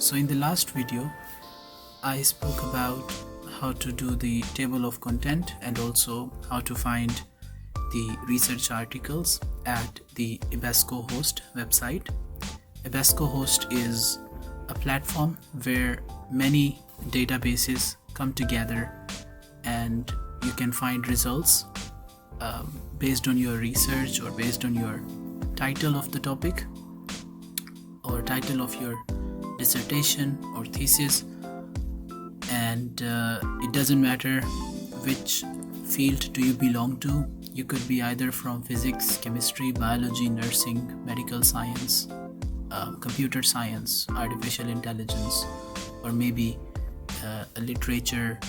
So in the last video I spoke about how to do the table of content and also how to find the research articles at the EBESCO Host website. EBESCO Host is a platform where many databases come together and you can find results based on your research or based on your title of the topic or title of your dissertation or thesis, and it doesn't matter which field do you belong to. You could be either from physics, chemistry, biology, nursing, medical science, computer science, artificial intelligence, or maybe a literature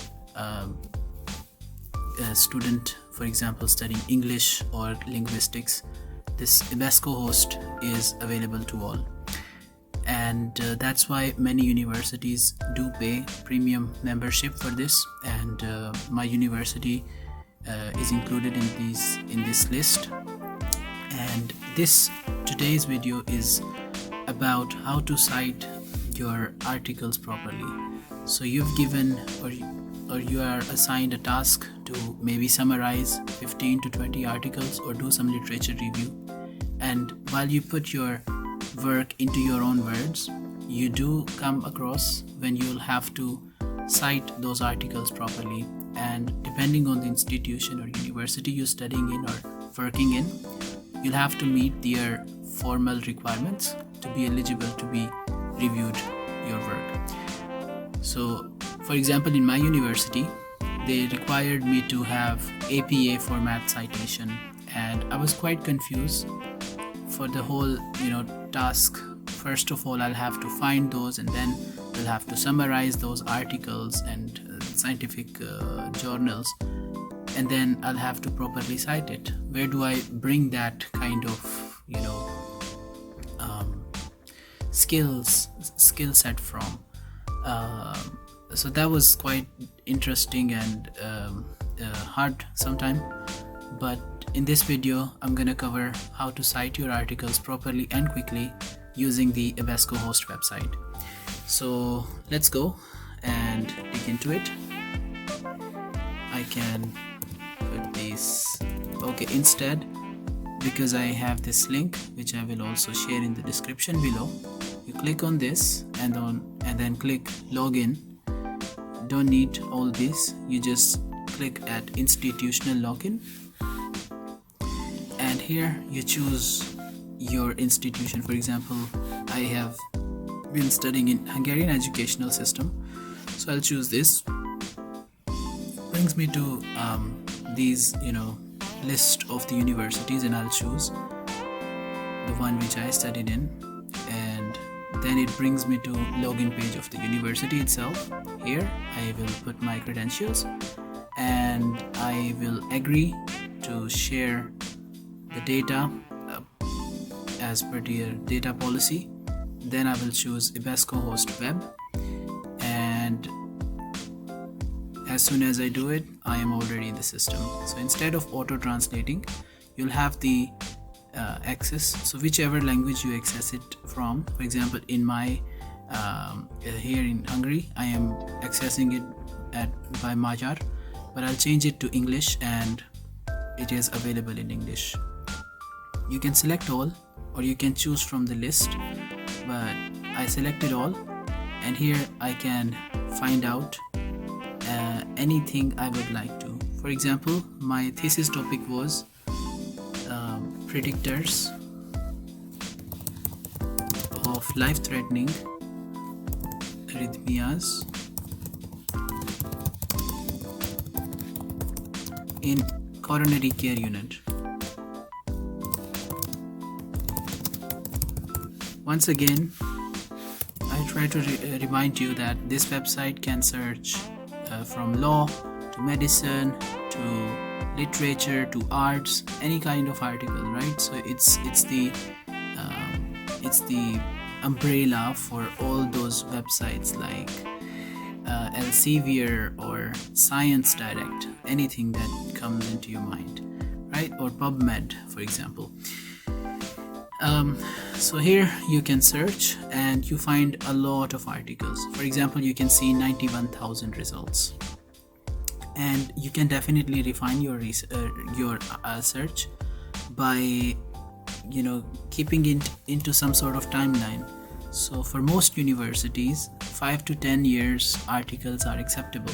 student, for example, studying English or linguistics. This EBESCO Host is available to all, and that's why many universities do pay premium membership for this, and my university is included in this list. And today's video is about how to cite your articles properly. So you've given or you are assigned a task to maybe summarize 15 to 20 articles or do some literature review, and while you put your work into your own words, you do come across when you'll have to cite those articles properly, and depending on the institution or university you're studying in or working in, you'll have to meet their formal requirements to be eligible to be reviewed your work. So for example, in my university they required me to have APA format citation, and I was quite confused for the whole task. First of all, I'll have to find those, and then we'll have to summarize those articles and scientific journals, and then I'll have to properly cite it. Where do I bring that kind of skill set from? So that was quite interesting and hard sometime, but in this video I'm gonna cover how to cite your articles properly and quickly using the EBESCO Host website. So let's go and dig into it. I can put this instead, because I have this link which I will also share in the description below. You click on this and then click login. Don't need all this, you just click at institutional login, and here you choose your institution. For example, I have been studying in Hungarian educational system, so I'll choose this. Brings me to these list of the universities, and I'll choose the one which I studied in, and then it brings me to login page of the university itself. Here I will put my credentials and I will agree to share the data as per their data policy. Then I will choose EBESCO Host Web, and as soon as I do it, I am already in the system. So instead of auto translating, you'll have the access, so whichever language you access it from. For example, in my here in Hungary I am accessing it by Magyar, but I'll change it to English and it is available in English. You can select all or you can choose from the list, but I selected all, and here I can find out anything I would like to. For example, my thesis topic was predictors of life-threatening arrhythmias in coronary care unit. Once again, I try to remind you that this website can search from law to medicine to literature to arts, any kind of article, right? So it's the umbrella for all those websites like Elsevier or Science Direct, anything that comes into your mind, right? Or PubMed, for example. So here you can search and you find a lot of articles. For example, you can see 91,000 results, and you can definitely refine your search by keeping it into some sort of timeline. So for most universities, 5 to 10 years articles are acceptable.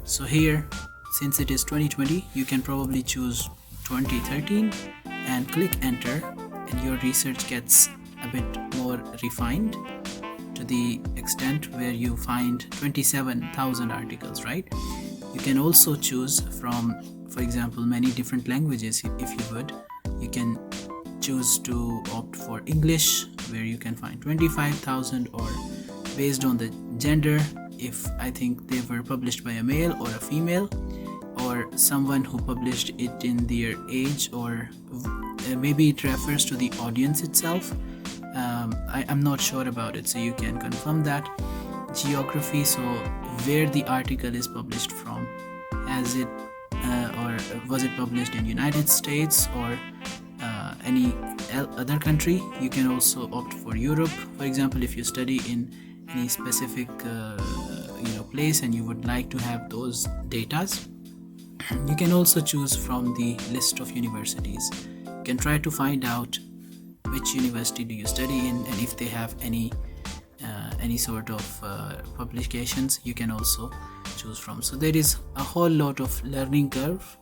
So here, since it is 2020, you can probably choose 2013 and click enter, and your research gets a bit more refined to the extent where you find 27,000 articles, right? You can also choose from, for example, many different languages. If you would, you can choose to opt for English, where you can find 25,000, or based on the gender, if I think they were published by a male or a female, or someone who published it in their age, or maybe it refers to the audience itself. I'm not sure about it, so you can confirm that. Geography, so where the article is published from, has it or was it published in United States or any other country. You can also opt for Europe, for example, if you study in any specific place and you would like to have those datas. You can also choose from the list of universities. You can try to find out which university do you study in, and if they have any sort of publications, you can also choose from. So there is a whole lot of learning curve,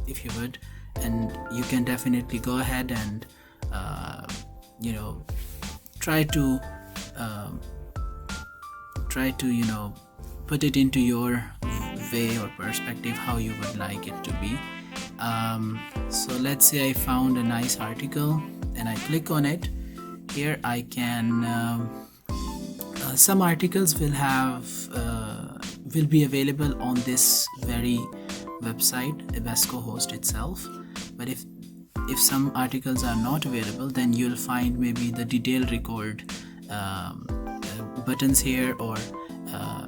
if you would, and you can definitely go ahead and try to put it into your way or perspective how you would like it to be. So let's say I found a nice article and I click on it. Here I can some articles will be available on this very website, EBESCO Host itself, but if some articles are not available, then you'll find maybe the detail record buttons here, or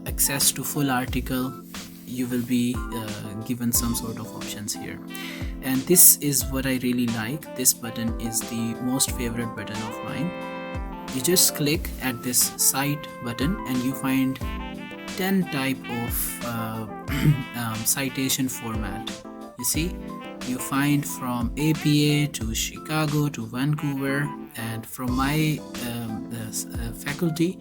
access to full article. You will be given some sort of options here, and this is what I really like. This button is the most favorite button of mine. You just click at this cite button and you find 10 type of citation format. You see, you find from APA to Chicago to Vancouver, and from my faculty,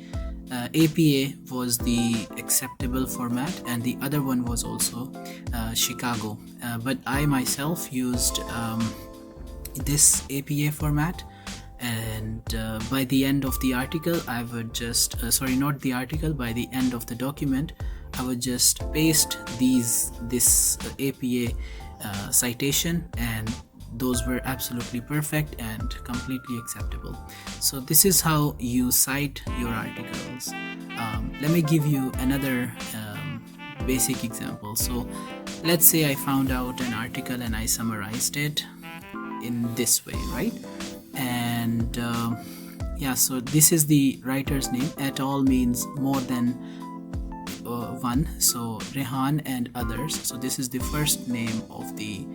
APA was the acceptable format, and the other one was also Chicago, but I myself used this APA format. And by the end of the article, I would just by the end of the document, I would just paste this APA citation, and those were absolutely perfect and completely acceptable. So this is how you cite your articles. Let me give you another basic example. So let's say I found out an article and I summarized it in this way, right? And so this is the writer's name. Et al means more than one, so Rehan and others. So this is the first name of the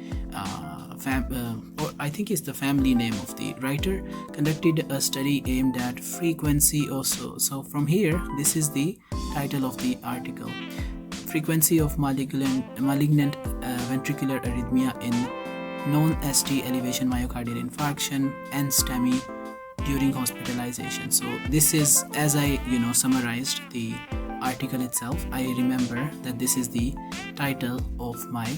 or I think it's the family name of the writer. Conducted a study aimed at frequency also. So from here, this is the title of the article: frequency of malignant ventricular arrhythmia in non-ST elevation myocardial infarction and STEMI during hospitalization. So this is, as I summarized the article itself, I remember that this is the title of my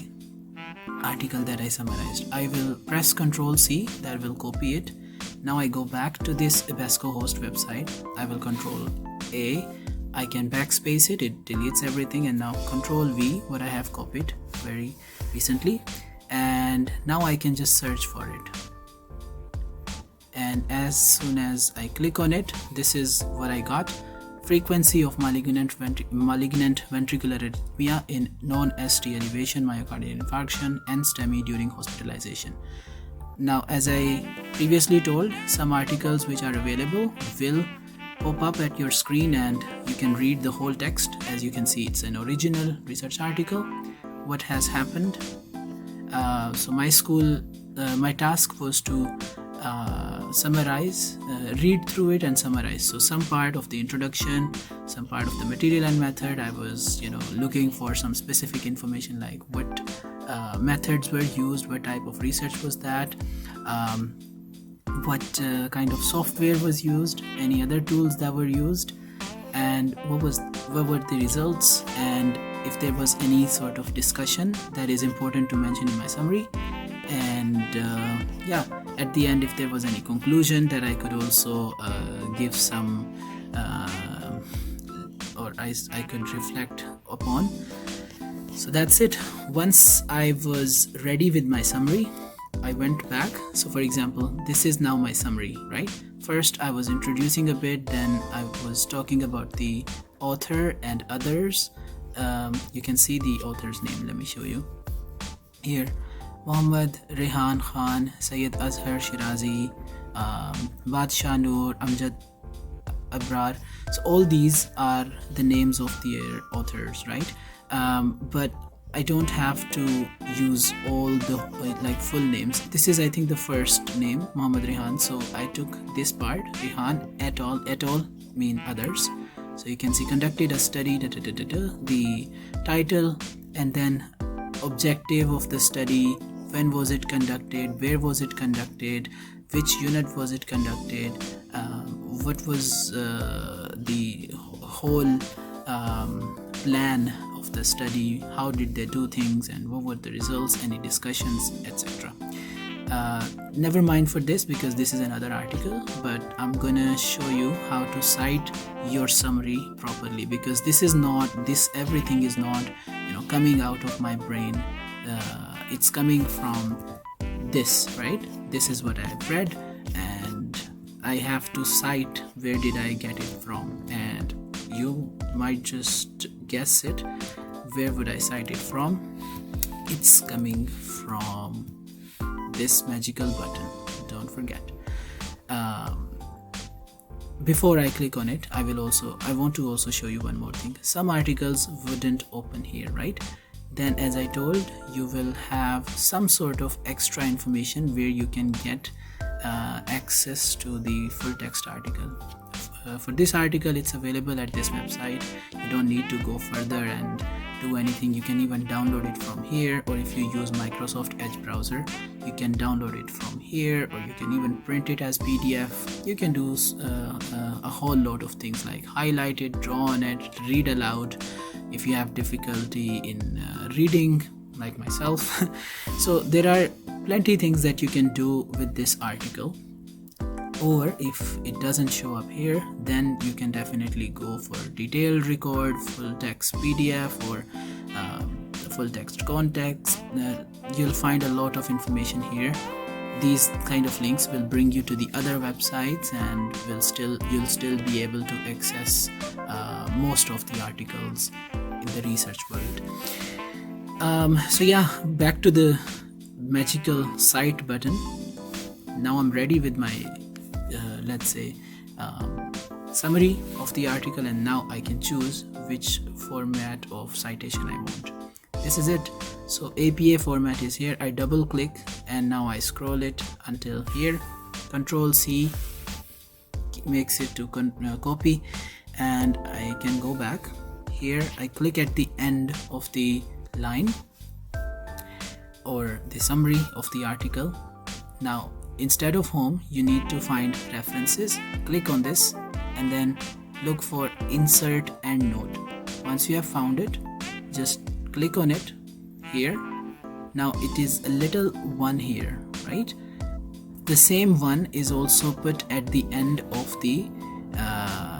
article that I summarized. I will press Ctrl C, that will copy it. Now I go back to this EBESCO Host website. I will Ctrl A, I can backspace it deletes everything, and now Ctrl V, what I have copied very recently, and now I can just search for it. And as soon as I click on it, this is what I got: frequency of malignant ventricular arrhythmia in non-ST elevation myocardial infarction and STEMI during hospitalization. Now, as I previously told, some articles which are available will pop up at your screen and you can read the whole text. As you can see, it's an original research article. What has happened? So my task was to summarize, read through it and summarize. So some part of the introduction, some part of the material and method, I was looking for some specific information like what methods were used, what type of research was that, what kind of software was used, any other tools that were used, and what were the results, and if there was any sort of discussion that is important to mention in my summary. And at the end, if there was any conclusion that I could also give some or I could reflect upon. So that's it. Once I was ready with my summary, I went back. So for example, this is now my summary, right? First I was introducing a bit, then I was talking about the author and others. You can see the author's name. Let me show you here: Mohammad Rehan Khan, Sayyid Azhar Shirazi, Badshah Noor, Amjad Abrar. So all these are the names of their authors, right? But I don't have to use all the full names. This is, I think, the first name, Mohammad Rehan. So I took this part, Rehan et al. Et al. Mean others. So you can see conducted a study, the title, and then objective of the study, when was it conducted, where was it conducted, which unit was it conducted, what was the whole plan of the study, how did they do things, and what were the results, any discussions, etc. Never mind for this, because this is another article, but I'm gonna show you how to cite your summary properly, because everything is not coming out of my brain. It's coming from this, right? This is what I've read, and I have to cite where did I get it from. And you might just guess it. Where would I cite it from? It's coming from this magical button, don't forget. Before I click on it, I want to also show you one more thing. Some articles wouldn't open here, right? Then, as I told, you will have some sort of extra information where you can get access to the full text article. For this article, it's available at this website. You don't need to go further and do anything. You can even download it from here, or if you use Microsoft Edge browser, you can download it from here, or you can even print it as PDF. You can do a whole lot of things like highlight it, draw on it, read aloud if you have difficulty in reading like myself. So there are plenty things that you can do with this article. Or if it doesn't show up here, then you can definitely go for detailed record, full text PDF, or full text context. You'll find a lot of information here. These kind of links will bring you to the other websites, and you'll still be able to access most of the articles in the research world. So yeah, back to the magical cite button. Now I'm ready with my let's say summary of the article, and now I can choose which format of citation I want. This is it. So APA format is here. I double click and now I scroll it until here. Control C makes it to copy, and I can go back here. I click at the end of the line or the summary of the article. Now instead of home, you need to find references. Click on this and then look for insert endnote. Once you have found it, just click on it here. Now it is a little one here, right? The same one is also put at the end of the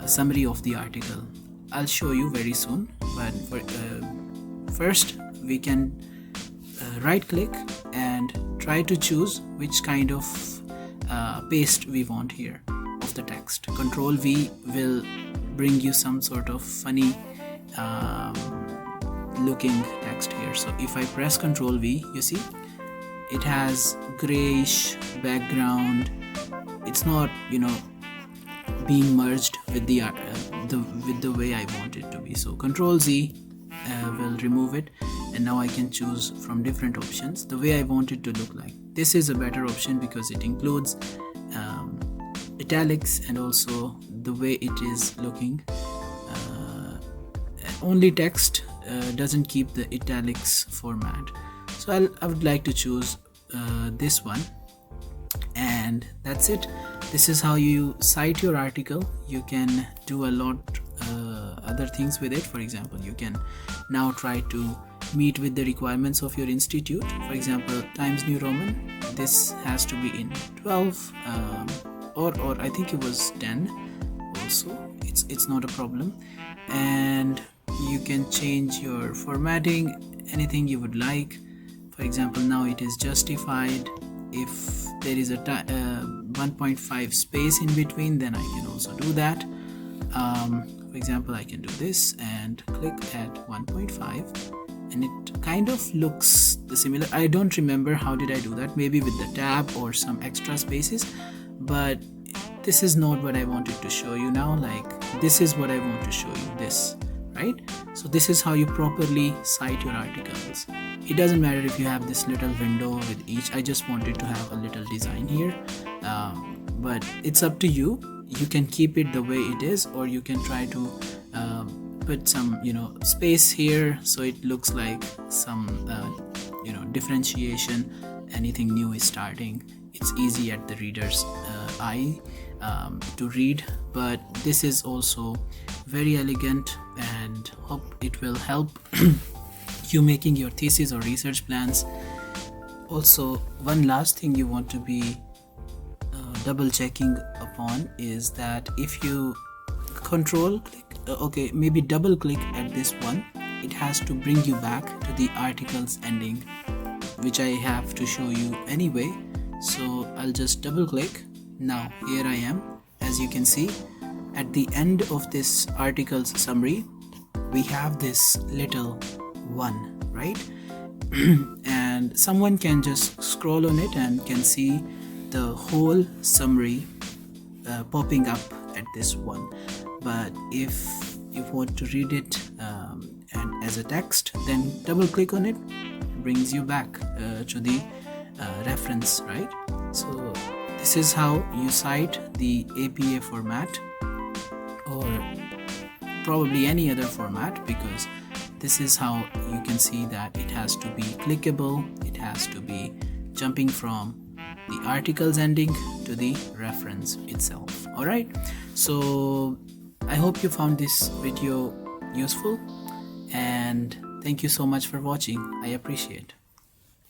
summary of the article. I'll show you very soon, but first we can right click and try to choose which kind of paste we want here of the text. Control V will bring you some sort of funny looking text here. So if I press Control V, you see it has grayish background. It's not being merged with the way I want it to be. So Control Z will remove it, and now I can choose from different options the way I want it to look like. This is a better option because it includes italics and also the way it is looking. Only text doesn't keep the italics format, so I would like to choose this one, and that's it. This is how you cite your article. You can do a lot other things with it. For example, you can now try to meet with the requirements of your institute. For example, Times New Roman, this has to be in 12 or I think it was 10 also. It's not a problem, and you can change your formatting, anything you would like. For example, now it is justified. If there is a 1.5 space in between, then I can also do that. For example, I can do this and click at 1.5, and it kind of looks similar. I don't remember how did I do that, maybe with the tab or some extra spaces, but this is not what I wanted to show you now. Like, this is what I want to show you, this, right? So this is how you properly cite your articles. It doesn't matter if you have this little window with each. I just wanted to have a little design here, but it's up to you. You can keep it the way it is, or you can try to put some space here so it looks like some differentiation. Anything new is starting. It's easy at the reader's eye to read, but this is also very elegant, and hope it will help you making your thesis or research plans. Also, one last thing you want to be double checking upon is that if you control click, maybe double click at this one, it has to bring you back to the article's ending, which I have to show you anyway. So I'll just double click. Now here I am. As you can see, at the end of this article's summary, we have this little one, right? And someone can just scroll on it and can see the whole summary popping up at this one. But if you want to read it and as a text, then double click on it, brings you back to the reference, right? So this is how you cite the APA format, or probably any other format, because this is how you can see that it has to be clickable. It has to be jumping from the article's ending to the reference itself. Alright, so I hope you found this video useful, and thank you so much for watching. I appreciate it.